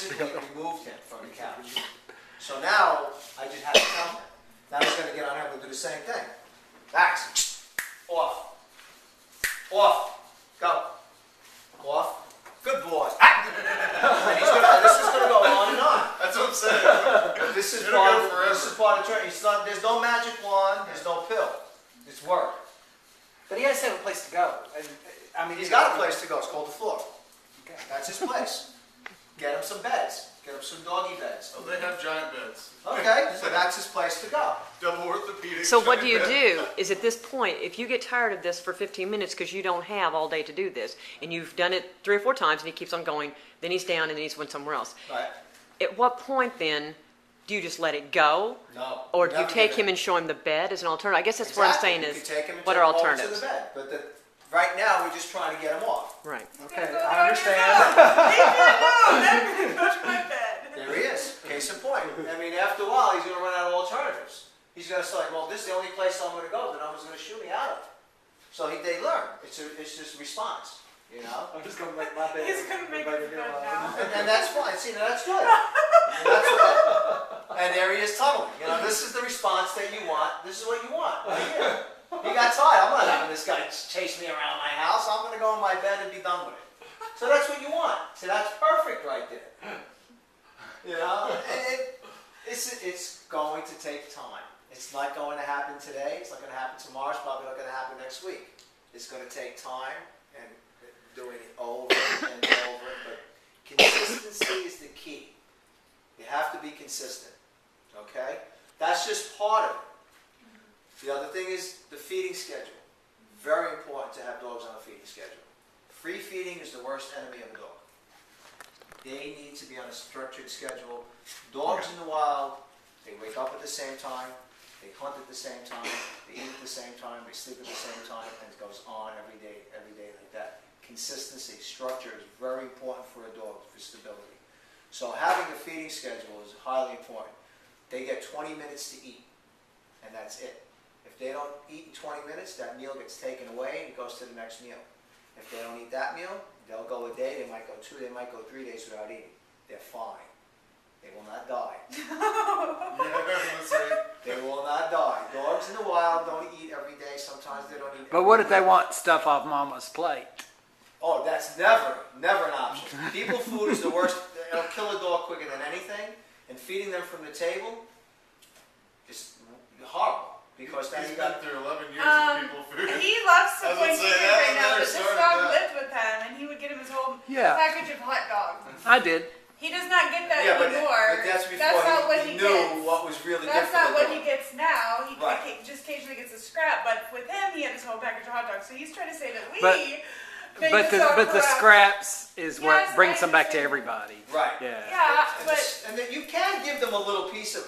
physically removed him from the couch. So now, I just have to tell him. Now he's gonna get on here and do the same thing. Max, off. Off. Go. Off. Good boy. And he's gonna, this is gonna go on and on. That's what I'm saying. This is It'll part go of, forever. this is part of training. It's not, there's no magic wand, there's no pill. It's work. But he has to have a place to go. I mean, He's got a place to go, it's called the floor. Okay. That's his place. Get him some beds. Get him some doggy beds. Oh, they have giant beds. Okay, so that's his place to go. Double orthopedic. So what do giant you bed. do is at this point, if you get tired of this for 15 minutes because you don't have all day to do this, and you've done it 3 or 4 times and he keeps on going, then he's down and then he's went somewhere else. Right? At what point then do you just let it go? No. Or do you Never take give him it. and show him the bed as an alternative? I guess that's what I'm Exactly. saying You is, could take him and what take are him over alternatives? to the bed. But right now, we're just trying to get him off. Right. Okay, Go I understand. Leave me alone. I'm gonna go to my bed. There he is. Case in point. I mean, after a while, he's going to run out of alternatives. He's going to say, well, this is the only place I'm going to go that no one's going to shoot me out of. So they learn. It's just a response, you know? I'm just going to make my bed. He's gonna make his bed now. And that's fine. See, now that's good. And that's good. And there he is tunneling. You know, this is the response that you want. This is what you want. Right here. He got tired. I'm not having this guy chase me around my house. I'm going to go in my bed and be done with it. So that's what you want. So that's perfect right there. You know, it's going to take time. It's not going to happen today. It's not going to happen tomorrow. It's probably not going to happen next week. It's going to take time and doing it over and over. But consistency is the key. You have to be consistent. Okay? That's just part of it. The other thing is the feeding schedule. Very important to have dogs on a feeding schedule. Free feeding is the worst enemy of a dog. They need to be on a structured schedule. Dogs in the wild, they wake up at the same time, they hunt at the same time, they eat at the same time, they sleep at the same time, and it goes on every day like that. Consistency, structure is very important for a dog for stability. So having a feeding schedule is highly important. They get 20 minutes to eat, and that's it. If they don't eat in 20 minutes, that meal gets taken away and it goes to the next meal. If they don't eat that meal, they'll go a day, they might go 2, they might go 3 days without eating. They're fine. They will not die. They will not die. Dogs in the wild don't eat every day. Sometimes they don't eat But every what if they day. want stuff off mama's plate? Oh, that's never an option. People food is the worst. It'll kill a dog quicker than anything. And feeding them from the table is horrible. Because then He's you been got... through 11 years of people food. He loves I was gonna Point say, Chicken that right now, never but this started dog that. lived with him, and he would get him his whole Yeah. package of hot dogs. I did. He does not get that Yeah, but anymore. that's before not what he he knew gets. what was really good That's for not the what dog. he gets now. He Right. just occasionally gets a scrap, but with him, he had his whole package of hot dogs. So he's trying to say that we. But- make But this the dog but the crap. scraps is what Yes, brings I them back to understand. everybody. Right. Yeah. Yeah, but And then you can give them a little piece of,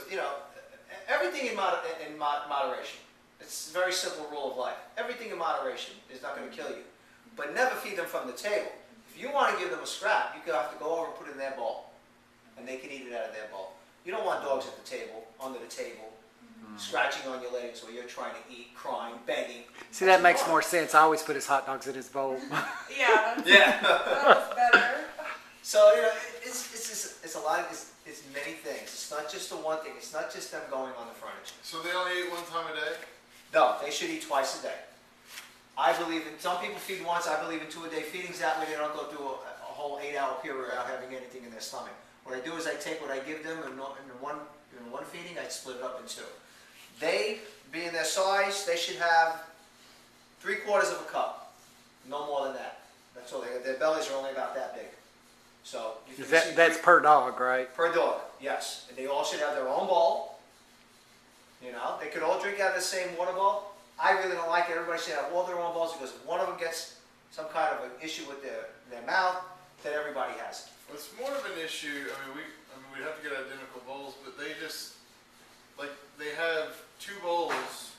everything in moderation. It's a very simple rule of life. Everything in moderation is not going to kill you. But never feed them from the table. If you want to give them a scrap, you have to go over and put it in their bowl. And they can eat it out of their bowl. You don't want dogs at the table, under the table, scratching on your legs while you're trying to eat, crying, begging. See, that makes more sense. I always put his hot dogs in his bowl. yeah, Yeah. that was better. So, it's a lot of, it's many things. It's not just the one thing. It's not just them going on the furniture. So they only eat one time a day? No, they should eat twice a day. I believe in, some people feed once, I believe in 2-a-day feedings. That way they don't go through a whole 8-hour period without having anything in their stomach. What I do is I take what I give them in one feeding, I split it up in 2. They, being their size, they should have 3/4 of a cup. No more than that. That's all. Their bellies are only about that big. So you can see That's per dog, right? per dog, yes. And they all should have their own bowl. They could all drink out of the same water bowl. I really don't like it. Everybody should have all their own bowls because if one of them gets some kind of an issue with their mouth, then everybody has it. Well, it's more of an issue. We'd have to get identical bowls, but they just they have 2 bowls,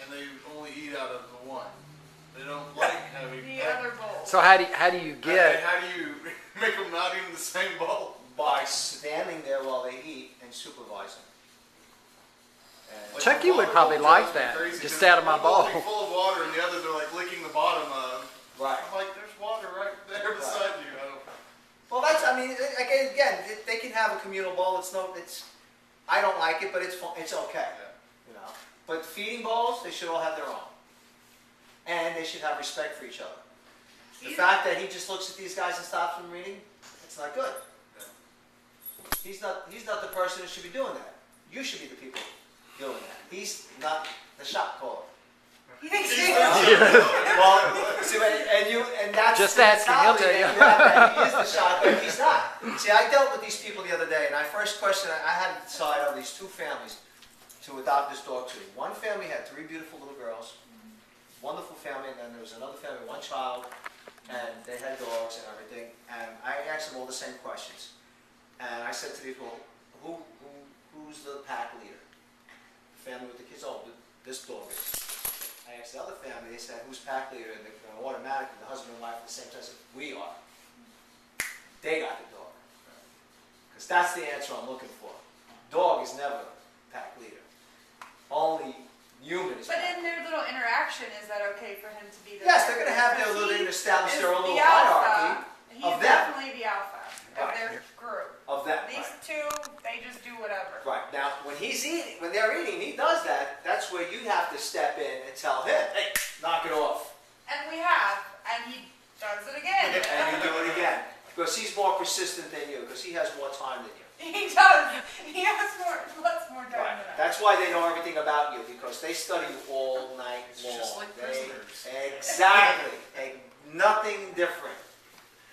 and they only eat out of the one. They don't like having The other bowl. So how do you get? How do you make them not eat in the same bowl? By standing there while they eat and supervising. And Chucky would One probably bowl like drives me that, crazy just 'cause out of my one bowl bowl. will be full of water, and the others are like licking the bottom of. Right. I'm like, there's water right there beside you. Well, again, they can have a communal bowl. I don't like it, but it's okay. You know. But feeding bowls, they should all have their own, and they should have respect for each other. The fact that he just looks at these guys and stops them reading, it's not good. He's not the person who should be doing that. You should be the people doing that. He's not the shop caller. He thinks Well, see, and that's Just the asking, he'll mentality tell you. that have, that he is the shop, but he's not. See, I dealt with these people the other day, and I had to decide on these two families to adopt this dog to. One family had 3 beautiful little girls, wonderful family, and then there was another family, 1 child, and they had dogs and everything. And I asked them all the same questions. And I said to these people, who's the pack leader? The family with the kids, this dog is. I asked the other family, they said, who's pack leader? And automatically, the husband and wife at the same time said, we are. They got the dog. Because that's the answer I'm looking for. Dog is never pack leader. Only human is But pack in their little interaction, is that okay for him to be the Yes, they're going to have their Because little, he establish is their own the little hierarchy He's of them. definitely the alpha of Right. their group. of them. These two, they just do whatever. Right. Now, when they're eating, he does that. That's where you have to step in and tell him, hey, knock it off. And we have, and he does it again. And you do it again. Because he's more persistent than you, because he has more time than you. He does. He has lots more time than us. That's why they know everything about you, because they study you all night It's long. just like prisoners. Exactly. Nothing different.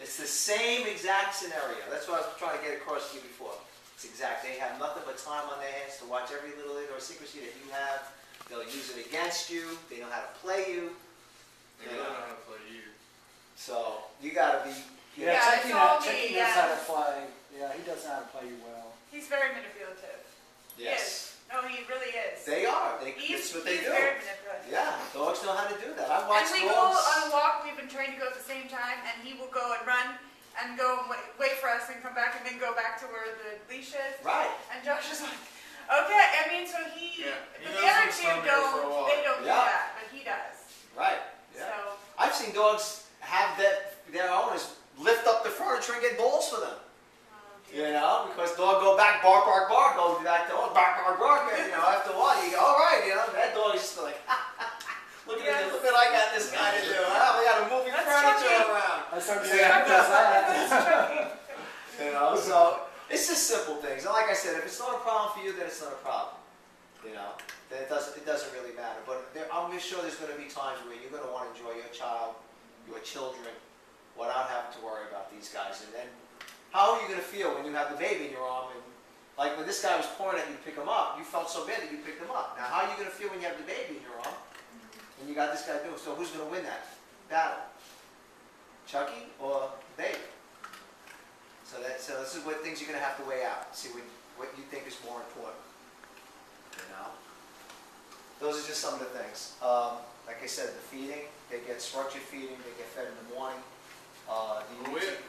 It's the same exact scenario. That's what I was trying to get across to you before. It's exact. They have nothing but time on their hands to watch every little idiosyncrasy that you have. They'll use it against you. They know how to play you. They don't know how to play you. So you got to be. Yeah, Yeah, Chucky it's all Chucky me, knows how to yes. play. Yeah, he does know how to play you well. He's very manipulative. He is. No, he really is. They are. He's That's what they do. very manipulative. Yeah, dogs know how to do that. I've And watched we go dogs. on a walk, we've been trained to go at the same time, and he will go and run and go and wait for us and come back and then go back to where the leash is. Right. And Josh is like, okay, I mean, so Yeah, he but the knows other when it's two time to go for a don't, walk. they don't do Yeah. that, but he does. Right. Yeah. So, I've seen dogs have their owners lift up the furniture and get balls for them. You know, because dog go back, bark, bark, bark, go back to bark, bark, bark, and after a while you go, all right, that dog is just like, look at Yes. look what I got this guy to do. Huh? We got a moving That's furniture Chucky. around. I started to say, who does that? So it's just simple things. And like I said, if it's not a problem for you, then it's not a problem. Then it doesn't really matter. But I'm sure there's going to be times where you're going to want to enjoy your child, your children, without having to worry about these guys. And then, how are you going to feel when you have the baby in your arm? And like when this guy was pouring at you to pick him up, you felt so bad that you picked him up. Now, how are you going to feel when you have the baby in your arm and you got this guy doing? So who's going to win that battle? Chucky or baby? So this is what things you're going to have to weigh out. See what you think is more important. Those are just some of the things. Like I said, the feeding, they get structured feeding, they get fed in the morning.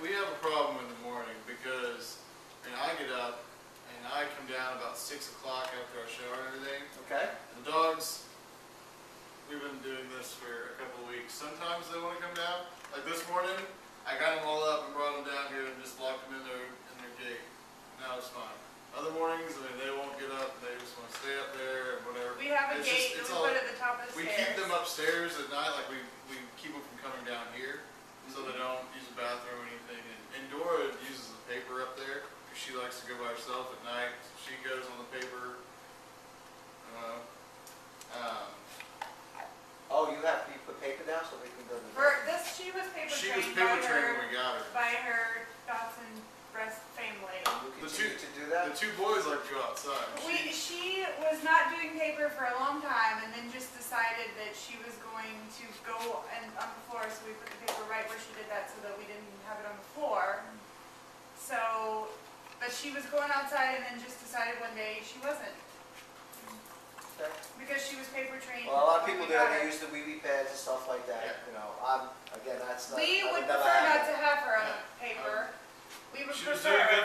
We have a problem in the morning because I get up and I come down about 6 o'clock after I shower and everything. Okay? The dogs, we've been doing this for a couple of weeks. Sometimes they want to come down. Like this morning, I got them all up and brought them down here and just locked them in their gate. Now it's fine. Other mornings, they won't get up. They just want to stay up there and whatever. We have a It's gate just- that it's we all- put at the top of the We stairs. keep them upstairs at night, like we keep them from coming down here, so they don't use the bathroom or anything. And Dora uses the paper up there, because she likes to go by herself at night. She goes on the paper. Oh, you put paper down so they can go to the She was paper She was trained paper trained when we got her. by her Dotson breast family. You continue to do that? The 2 boys like to go outside. She was not doing paper for a long time, and then just decided that she was going to go on the floor. So we put the paper right where she did that, so that we didn't have it on the floor. So, but she was going outside, and then just decided one day she wasn't, Okay. because she was paper trained. Well, a lot of people when we do got that. They her. use the wee pads and stuff like that. Again, that's not. We I would would never prefer have not it. to have her on paper. We would She was prefer. doing good